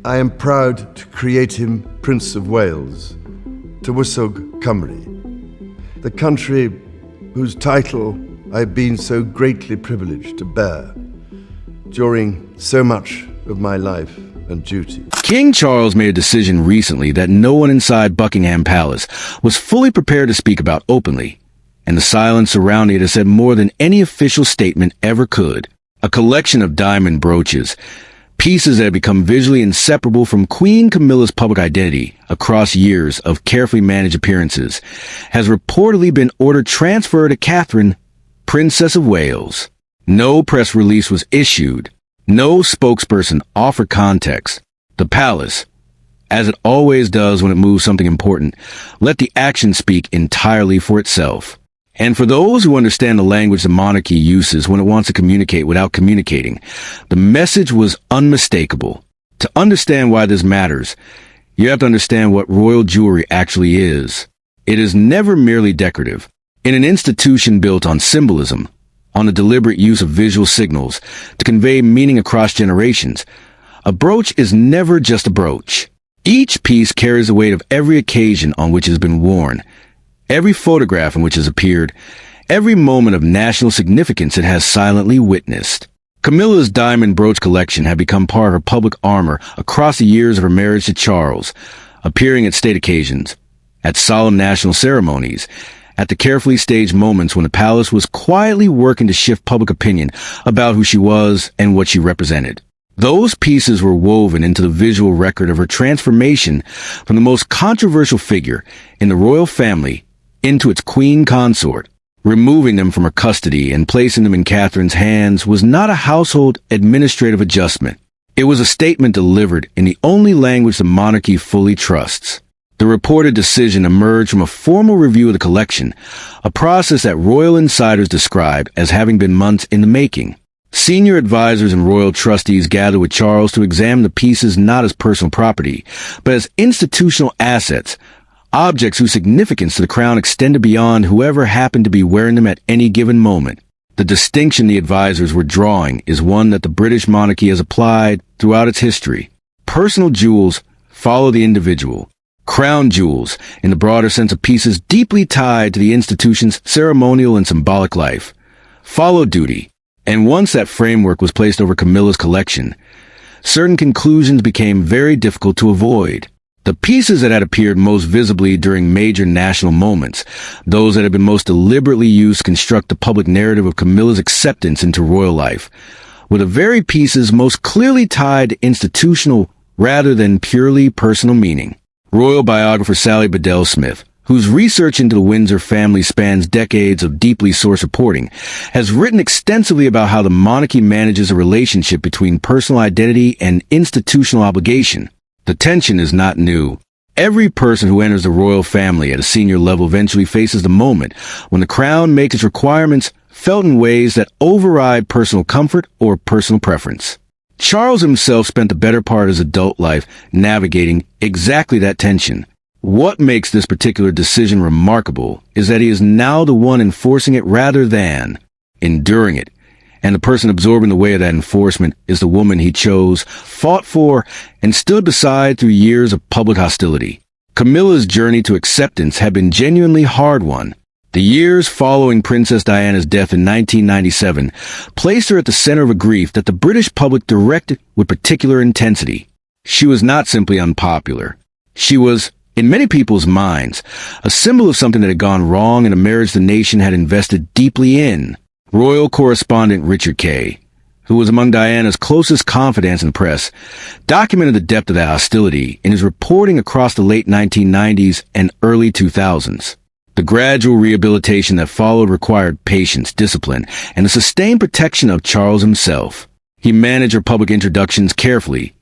I am proud to create him Prince of Wales, Tywysog Cymru, the country whose title I've been so greatly privileged to bear during so much of my life and duty. King Charles made a decision recently that no one inside Buckingham Palace was fully prepared to speak about openly, and the silence surrounding it has said more than any official statement ever could. A collection of diamond brooches, pieces that have become visually inseparable from Queen Camilla's public identity across years of carefully managed appearances, has reportedly been ordered transferred to Catherine, Princess of Wales. No press release was issued. No spokesperson offered context. The palace, as it always does when it moves something important, let the action speak entirely for itself. And for those who understand the language the monarchy uses when it wants to communicate without communicating, the message was unmistakable. To understand why this matters, you have to understand what royal jewelry actually is. It is never merely decorative. In an institution built on symbolism, on the deliberate use of visual signals to convey meaning across generations, a brooch is never just a brooch. Each piece carries the weight of every occasion on which it has been worn, every photograph in which it has appeared, every moment of national significance it has silently witnessed. Camilla's diamond brooch collection had become part of her public armor across the years of her marriage to Charles, appearing at state occasions, at solemn national ceremonies, at the carefully staged moments when the palace was quietly working to shift public opinion about who she was and what she represented. Those pieces were woven into the visual record of her transformation from the most controversial figure in the royal family into its Queen Consort. Removing them from her custody and placing them in Catherine's hands was not a household administrative adjustment. It was a statement delivered in the only language the monarchy fully trusts. The reported decision emerged from a formal review of the collection, a process that royal insiders described as having been months in the making. Senior advisors and royal trustees gathered with Charles to examine the pieces not as personal property, but as institutional assets, objects whose significance to the crown extended beyond whoever happened to be wearing them at any given moment. The distinction the advisors were drawing is one that the British monarchy has applied throughout its history. Personal jewels follow the individual. Crown jewels, in the broader sense of pieces deeply tied to the institution's ceremonial and symbolic life, follow duty. And once that framework was placed over Camilla's collection, certain conclusions became very difficult to avoid. The pieces that had appeared most visibly during major national moments, those that had been most deliberately used to construct the public narrative of Camilla's acceptance into royal life, were the very pieces most clearly tied to institutional rather than purely personal meaning. Royal biographer Sally Bedell Smith, whose research into the Windsor family spans decades of deeply sourced reporting, has written extensively about how the monarchy manages a relationship between personal identity and institutional obligation. The tension is not new. Every person who enters the royal family at a senior level eventually faces the moment when the crown makes its requirements felt in ways that override personal comfort or personal preference. Charles himself spent the better part of his adult life navigating exactly that tension. What makes this particular decision remarkable is that he is now the one enforcing it rather than enduring it. And the person absorbing the weight of that enforcement is the woman he chose, fought for, and stood beside through years of public hostility. Camilla's journey to acceptance had been genuinely hard one. The years following Princess Diana's death in 1997 placed her at the center of a grief that the British public directed with particular intensity. She was not simply unpopular. She was, in many people's minds, a symbol of something that had gone wrong in a marriage the nation had invested deeply in. Royal correspondent Richard Kay, who was among Diana's closest confidants in the press, documented the depth of that hostility in his reporting across the late 1990s and early 2000s. The gradual rehabilitation that followed required patience, discipline, and the sustained protection of Charles himself. He managed her public introductions carefully,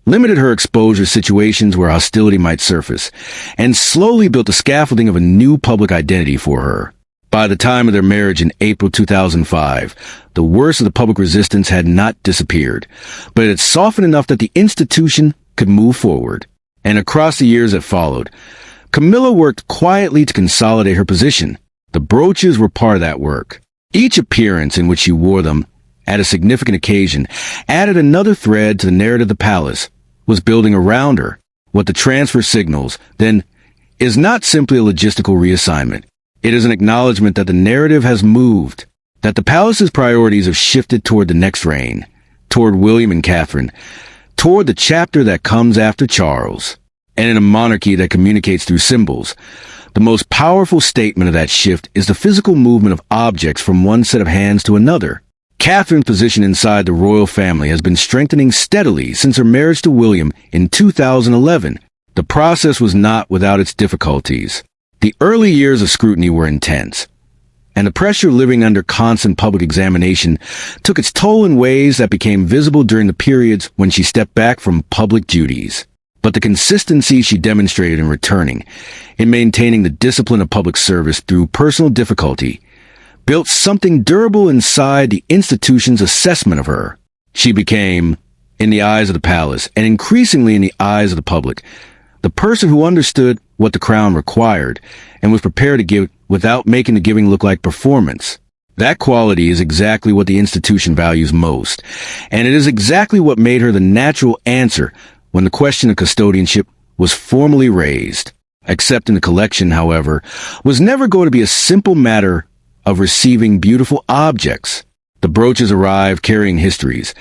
limited her exposure to situations where hostility might surface, and slowly built the scaffolding of a new public identity for her. By the time of their marriage in April 2005, the worst of the public resistance had not disappeared, but it had softened enough that the institution could move forward. And across the years that followed, Camilla worked quietly to consolidate her position. The brooches were part of that work. Each appearance in which she wore them at a significant occasion added another thread to the narrative of the palace, was building around her, what the transfer signals, then, is not simply a logistical reassignment. It is an acknowledgement that the narrative has moved, that the palace's priorities have shifted toward the next reign, toward William and Catherine, toward the chapter that comes after Charles. And in a monarchy that communicates through symbols, the most powerful statement of that shift is the physical movement of objects from one set of hands to another. Catherine's position inside the royal family has been strengthening steadily since her marriage to William in 2011. The process was not without its difficulties. The early years of scrutiny were intense, and the pressure living under constant public examination took its toll in ways that became visible during the periods when she stepped back from public duties. But the consistency she demonstrated in returning, in maintaining the discipline of public service through personal difficulty, built something durable inside the institution's assessment of her. She became, in the eyes of the palace, and increasingly in the eyes of the public, the person who understood what the crown required and was prepared to give without making the giving look like performance. That quality is exactly what the institution values most, and it is exactly what made her the natural answer when the question of custodianship was formally raised. Accepting the collection, however, was never going to be a simple matter of receiving beautiful objects. The brooches arrived carrying histories,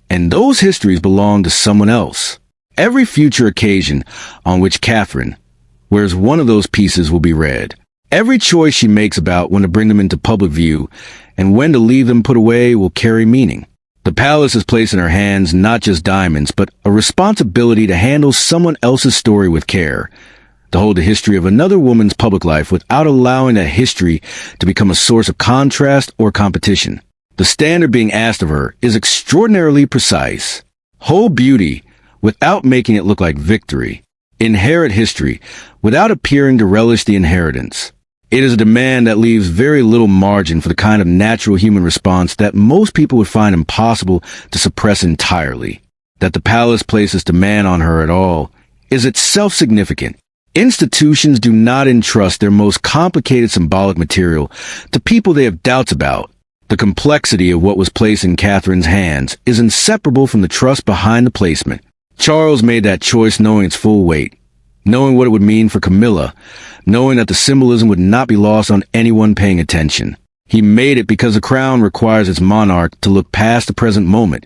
and those histories belonged to someone else. Every future occasion on which Catherine wears one of those pieces will be read. Every choice she makes about when to bring them into public view and when to leave them put away will carry meaning. The palace has placed in her hands not just diamonds, but a responsibility to handle someone else's story with care, to hold the history of another woman's public life without allowing that history to become a source of contrast or competition. The standard being asked of her is extraordinarily precise. Hold beauty without making it look like victory. Inherit history without appearing to relish the inheritance. It is a demand that leaves very little margin for the kind of natural human response that most people would find impossible to suppress entirely. That the palace places demand on her at all is itself significant. Institutions do not entrust their most complicated symbolic material to people they have doubts about. The complexity of what was placed in Catherine's hands is inseparable from the trust behind the placement. Charles made that choice knowing its full weight, knowing what it would mean for Camilla, knowing that the symbolism would not be lost on anyone paying attention. He made it because the crown requires its monarch to look past the present moment,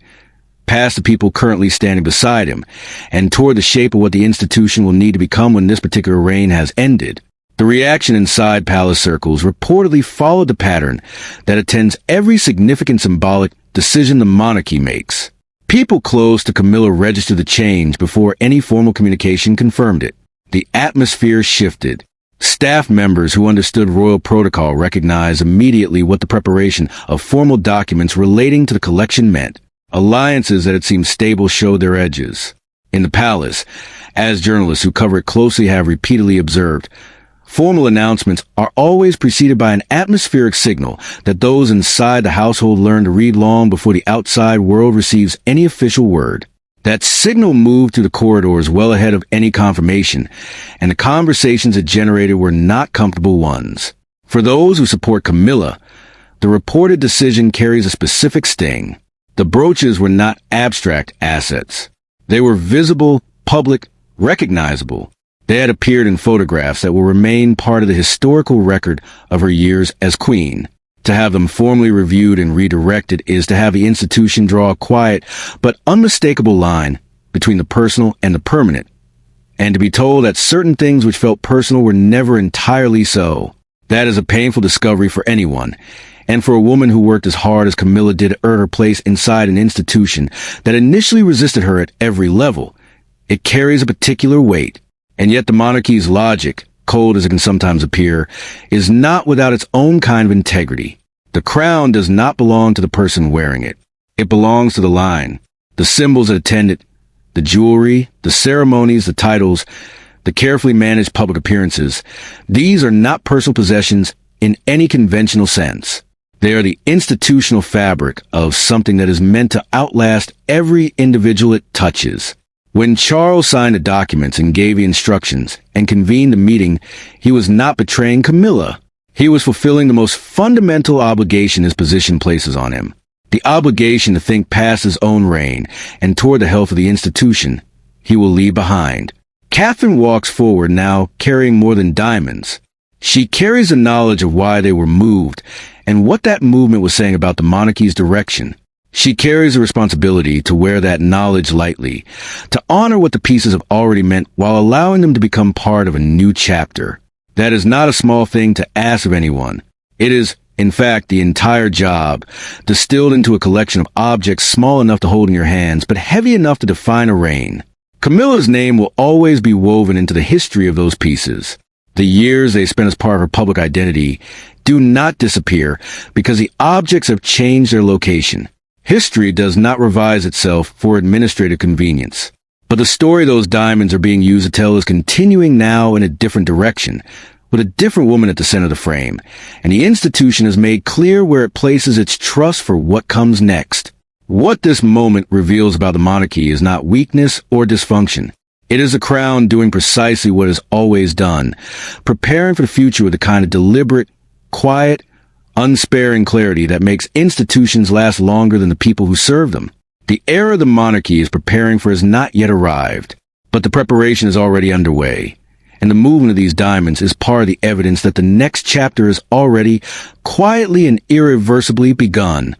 past the people currently standing beside him, and toward the shape of what the institution will need to become when this particular reign has ended. The reaction inside palace circles reportedly followed the pattern that attends every significant symbolic decision the monarchy makes. People close to Camilla registered the change before any formal communication confirmed it. The atmosphere shifted. Staff members who understood royal protocol recognized immediately what the preparation of formal documents relating to the collection meant. Alliances that had seemed stable showed their edges. In the palace, as journalists who cover it closely have repeatedly observed, formal announcements are always preceded by an atmospheric signal that those inside the household learn to read long before the outside world receives any official word. That signal moved through the corridors well ahead of any confirmation, and the conversations it generated were not comfortable ones. For those who support Camilla, the reported decision carries a specific sting. The brooches were not abstract assets. They were visible, public, recognizable. They had appeared in photographs that will remain part of the historical record of her years as queen. To have them formally reviewed and redirected is to have the institution draw a quiet but unmistakable line between the personal and the permanent, and to be told that certain things which felt personal were never entirely so. That is a painful discovery for anyone, and for a woman who worked as hard as Camilla did to earn her place inside an institution that initially resisted her at every level. It carries a particular weight, and yet the monarchy's logic, cold as it can sometimes appear, is not without its own kind of integrity. The crown does not belong to the person wearing it. It belongs to the line, the symbols that attend it, the jewelry, the ceremonies, the titles, the carefully managed public appearances. These are not personal possessions in any conventional sense. They are the institutional fabric of something that is meant to outlast every individual it touches. When Charles signed the documents and gave the instructions and convened the meeting, he was not betraying Camilla. He was fulfilling the most fundamental obligation his position places on him. The obligation to think past his own reign and toward the health of the institution. he will leave behind. Catherine walks forward now, carrying more than diamonds. She carries the knowledge of why they were moved and what that movement was saying about the monarchy's direction. She carries the responsibility to wear that knowledge lightly, to honor what the pieces have already meant while allowing them to become part of a new chapter. That is not a small thing to ask of anyone. It is, in fact, the entire job, distilled into a collection of objects small enough to hold in your hands, but heavy enough to define a reign. Camilla's name will always be woven into the history of those pieces. The years they spent as part of her public identity do not disappear because the objects have changed their location. History does not revise itself for administrative convenience. But the story those diamonds are being used to tell is continuing now in a different direction, with a different woman at the center of the frame, and the institution has made clear where it places its trust for what comes next. What this moment reveals about the monarchy is not weakness or dysfunction. It is the crown doing precisely what it has always done, preparing for the future with a kind of deliberate, quiet, unsparing clarity that makes institutions last longer than the people who serve them. The era the monarchy is preparing for has not yet arrived, but the preparation is already underway, and the movement of these diamonds is part of the evidence that the next chapter is already, quietly and irreversibly begun.